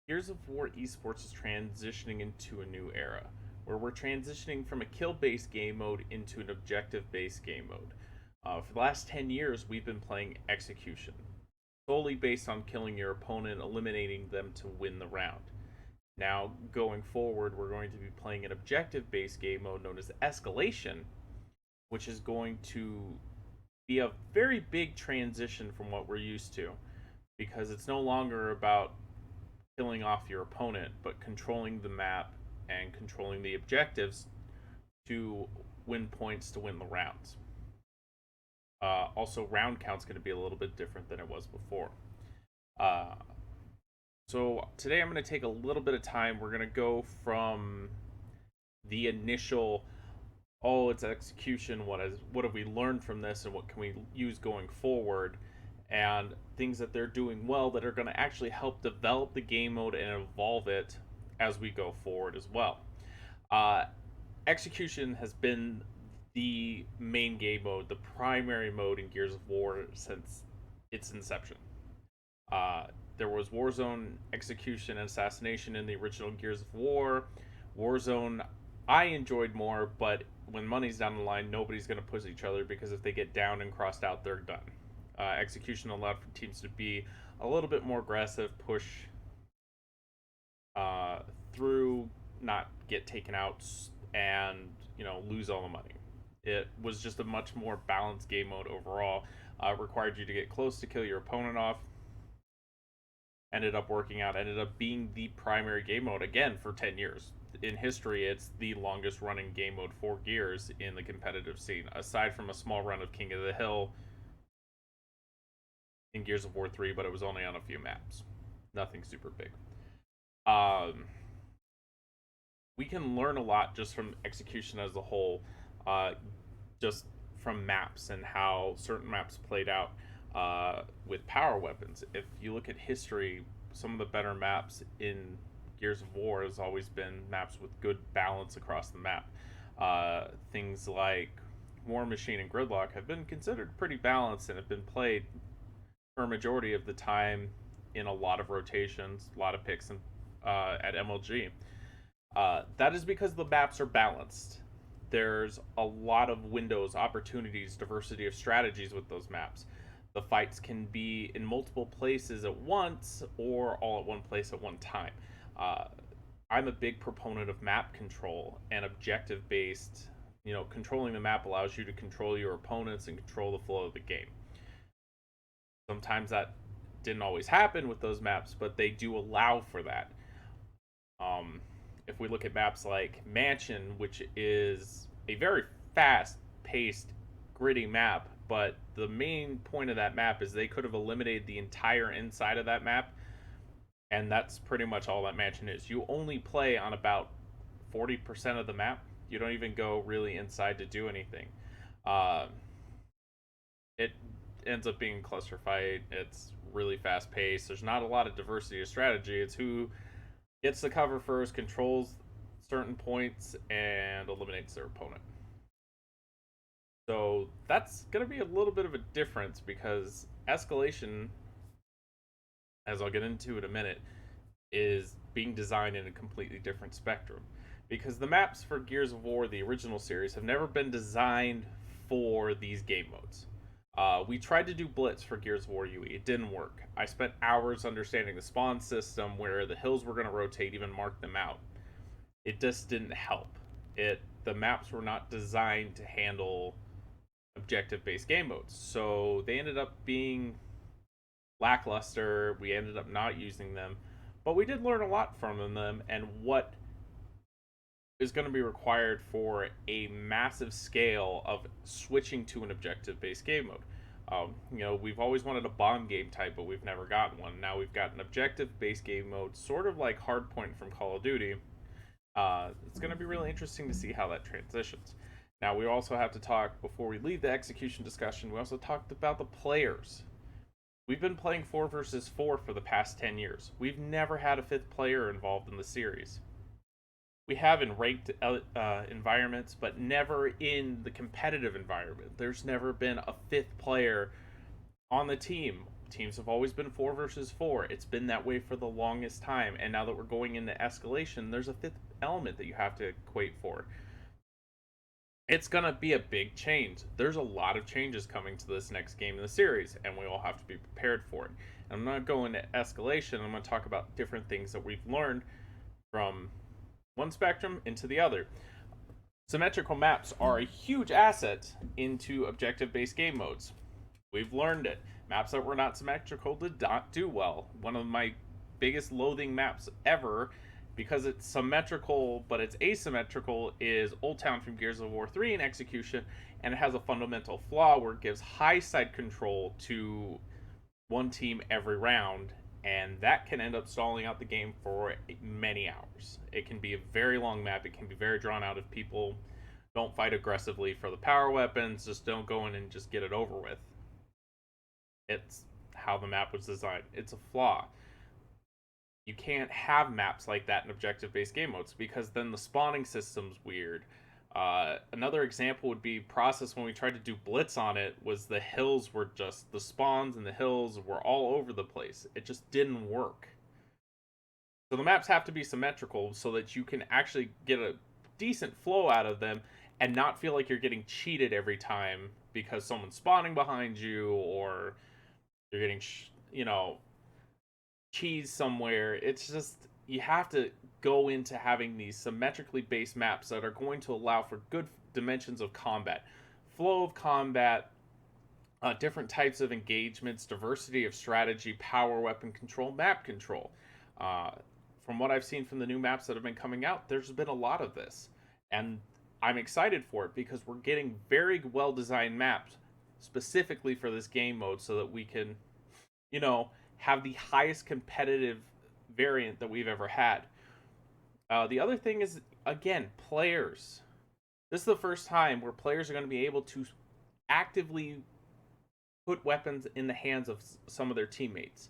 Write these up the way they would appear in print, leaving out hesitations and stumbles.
Gears of War Esports is transitioning into a new era, where we're transitioning from a kill-based game mode into an objective-based game mode. For the last 10 years, we've been playing Execution, solely based on killing your opponent, eliminating them to win the round. Now, going forward, we're going to be playing an objective-based game mode known as Escalation, which is going to be a very big transition from what we're used to, because it's no longer about killing off your opponent, but controlling the map and controlling the objectives to win points to win the rounds. Also, round count's going to be a little bit different than it was before. Uh, so today I'm going to take a little bit of time. We're going to go from the initial, oh, it's execution. What have we learned from this, and what can we use going forward? And things that they're doing well that are going to actually help develop the game mode and evolve it as we go forward as well. Uh, Execution has been the main game mode, the primary mode in Gears of War since its inception. There was Warzone, Execution, and Assassination in the original Gears of War. Warzone, I enjoyed more, but when money's down the line, nobody's going to push each other, because if they get down and crossed out, they're done. Execution allowed for teams to be a little bit more aggressive, push through, not get taken out, and lose all the money. It was just a much more balanced game mode overall. Required you to get close to kill your opponent off. Ended up working out. Ended up being the primary game mode again for 10 years. In history, it's the longest running game mode for Gears in the competitive scene, aside from a small run of King of the Hill in Gears of War 3, but it was only on a few maps. Nothing super big. We can learn a lot just from Execution as a whole, just from maps and how certain maps played out with power weapons. If you look at history, some of the better maps in Gears of War has always been maps with good balance across the map. Things like War Machine and Gridlock have been considered pretty balanced and have been played for a majority of the time in a lot of rotations, a lot of picks at MLG. That is because the maps are balanced. There's a lot of windows, opportunities, diversity of strategies with those maps. The fights can be in multiple places at once or all at one place at one time. I'm a big proponent of map control and objective based. Controlling the map allows you to control your opponents and control the flow of the game. Sometimes that didn't always happen with those maps, but they do allow for that. If we look at maps like Mansion, which is a very fast-paced, gritty map, but the main point of that map is they could have eliminated the entire inside of that map, and that's pretty much all that Mansion is. You only play on about 40% of the map. You don't even go really inside to do anything. It ends up being a cluster fight. It's really fast paced. There's not a lot of diversity of strategy. It's who gets the cover first, controls certain points, and eliminates their opponent. So that's going to be a little bit of a difference, because Escalation, as I'll get into in a minute, is being designed in a completely different spectrum. Because the maps for Gears of War, the original series, have never been designed for these game modes. We tried to do Blitz for Gears of War UE. It didn't work. I spent hours understanding the spawn system, where the hills were going to rotate, even mark them out. It just didn't help. The maps were not designed to handle objective-based game modes, so they ended up being lackluster. We ended up not using them, but we did learn a lot from them and what is going to be required for a massive scale of switching to an objective-based game mode. We've always wanted a bomb game type, but we've never gotten one. Now we've got an objective-based game mode, sort of like Hardpoint from Call of Duty. It's going to be really interesting to see how that transitions. Now, we also have to talk, before we leave the execution discussion, we also talked about the players. We've been playing 4 versus 4 for the past 10 years. We've never had a 5th player involved in the series. We have in ranked environments, but never in the competitive environment. There's never been a 5th player on the team Teams have always been 4 versus 4. It's been that way for the longest time. And now that we're going into escalation, there's a fifth element that you have to equate for. It's going to be a big change. There's a lot of changes coming to this next game in the series, and we all have to be prepared for it. And I'm not going to escalation. I'm going to talk about different things that we've learned from one spectrum into the other. Symmetrical maps are a huge asset into objective-based game modes. We've learned it. Maps that were not symmetrical did not do well. One of my biggest loathing maps ever, because it's symmetrical but it's asymmetrical, is Old Town from Gears of War 3 in Execution, and it has a fundamental flaw where it gives high side control to one team every round, and that can end up stalling out the game for many hours. It can be a very long map. It can be very drawn out if people don't fight aggressively for the power weapons, just don't go in and just get it over with. It's how the map was designed. It's a flaw. You can't have maps like that in objective-based game modes because then the spawning system's weird. Another example would be Process when we tried to do Blitz on it was the hills were just, the spawns and the hills were all over the place. It just didn't work. So the maps have to be symmetrical so that you can actually get a decent flow out of them and not feel like you're getting cheated every time because someone's spawning behind you or you're getting, cheese somewhere. It's just, you have to go into having these symmetrically based maps that are going to allow for good dimensions of combat, flow of combat, different types of engagements, diversity of strategy, power weapon control, map control. From what I've seen from the new maps that have been coming out, there's been a lot of this. And I'm excited for it because we're getting very well designed maps specifically for this game mode so that we can, have the highest competitive variant that we've ever had. The other thing is, again, players. This is the first time where players are going to be able to actively put weapons in the hands of some of their teammates.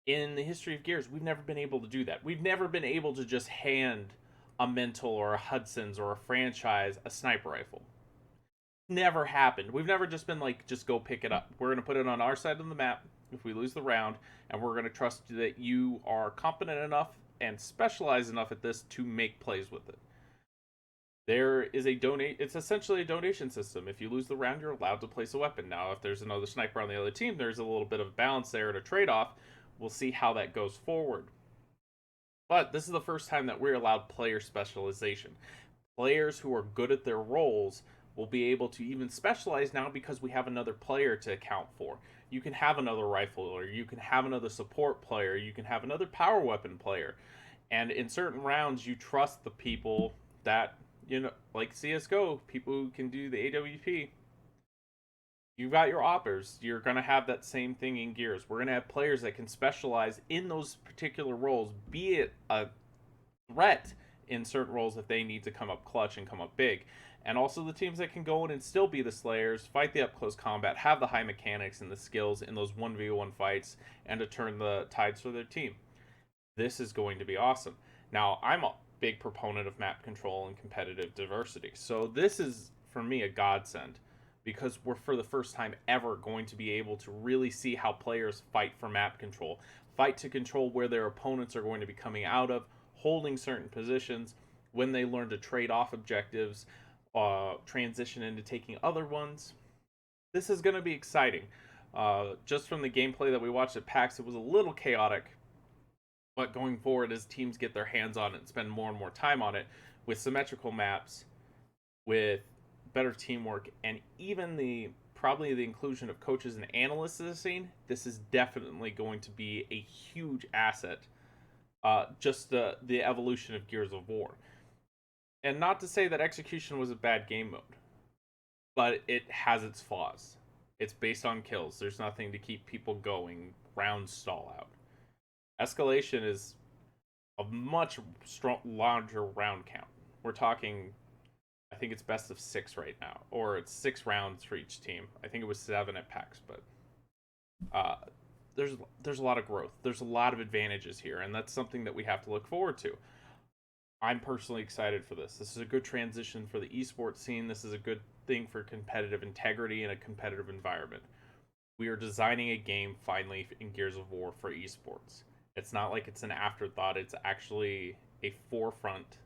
In the history of Gears, we've never been able to do that. We've never been able to just hand a Mental or a Hudson's or a franchise a sniper rifle. Never happened. We've never just been like, just go pick it up. We're going to put it on our side of the map if we lose the round, and we're going to trust that you are competent enough and specialized enough at this to make plays with it. There is it's essentially a donation system. If you lose the round, you're allowed to place a weapon. Now, if there's another sniper on the other team, there's a little bit of balance there and a trade-off. We'll see how that goes forward. But this is the first time that we're allowed player specialization. Players who are good at their roles will be able to even specialize now because we have another player to account for. You can have another rifle, or you can have another support player, you can have another power weapon player. And in certain rounds, you trust the people that, like CSGO, people who can do the AWP. You've got your oppers. You're going to have that same thing in Gears. We're going to have players that can specialize in those particular roles, be it a threat in certain roles if they need to come up clutch and come up big. And also the teams that can go in and still be the Slayers, fight the up-close combat, have the high mechanics and the skills in those 1v1 fights, and to turn the tides for their team. This is going to be awesome. Now, I'm a big proponent of map control and competitive diversity. So this is, for me, a godsend. Because we're, for the first time ever, going to be able to really see how players fight for map control. Fight to control where their opponents are going to be coming out of, holding certain positions, when they learn to trade off objectives, transition into taking other ones. This is going to be exciting. Just from the gameplay that we watched at PAX, it was a little chaotic. But going forward, as teams get their hands on it and spend more and more time on it, with symmetrical maps, with better teamwork, and even probably the inclusion of coaches and analysts in the scene, this is definitely going to be a huge asset. Just the evolution of Gears of War. And not to say that Execution was a bad game mode, but it has its flaws. It's based on kills. There's nothing to keep people going. Rounds stall out. Escalation is a much larger round count. We're talking, I think it's best of 6 right now, or it's 6 rounds for each team. I think it was 7 at PAX, but there's a lot of growth. There's a lot of advantages here, and that's something that we have to look forward to. I'm personally excited for this. This is a good transition for the esports scene. This is a good thing for competitive integrity in a competitive environment. We are designing a game finally in Gears of War for esports. It's not like it's an afterthought, it's actually a forefront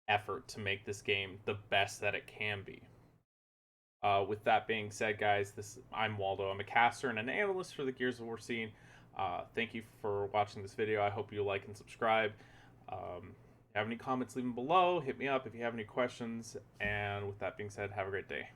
effort to make this game the best that it can be. With that being said, guys, I'm Waldo. I'm a caster and an analyst for the Gears of War scene. Thank you for watching this video. I hope you like and subscribe. If you have any comments, leave them below. Hit me up if you have any questions. And with that being said, have a great day.